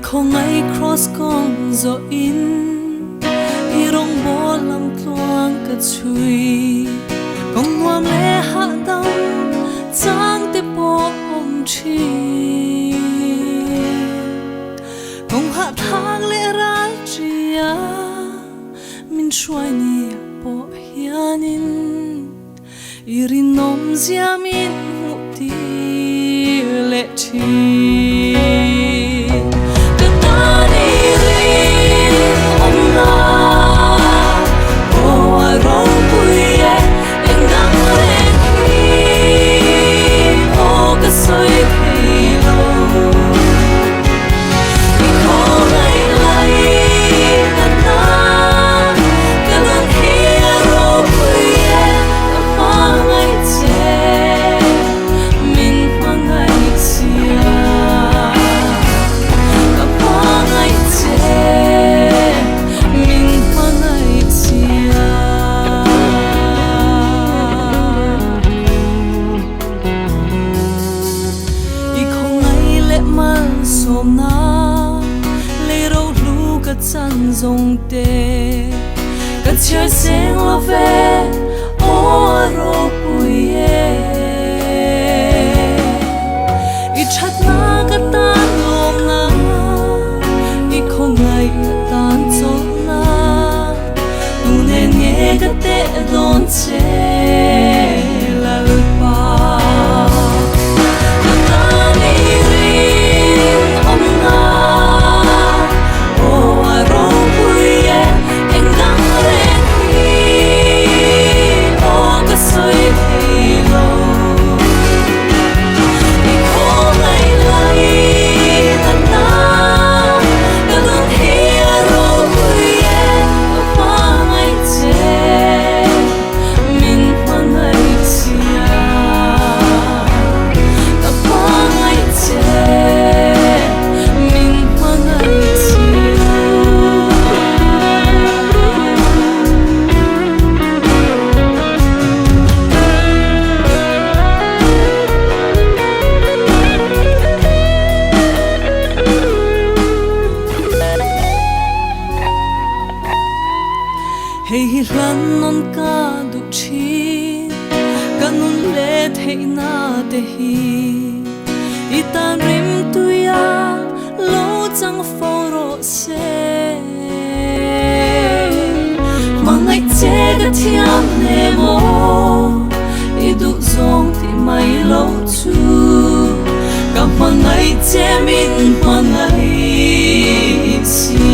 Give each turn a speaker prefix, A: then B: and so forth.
A: không ai cross con gió in i rong bó làm toang cả chui con ngoam lẽ hạ đâm giang te bó om chi con hạ thang lẽ ra chia min chuai ni bó hianin irin nom zia min muti lệ chi chân dòng tê cất chơi sen lo về ô rô bùi i chặt na cất tan lom na i không ngày tan gió na tu nên nghe cất tê đón chê là lực ba hei lan non ka du chi kanun le thei na te hi itan rim tu ya lo chang foro se mangai che ga thiam ne mo i du zong ti mai lo chu ka mangai che min mangai si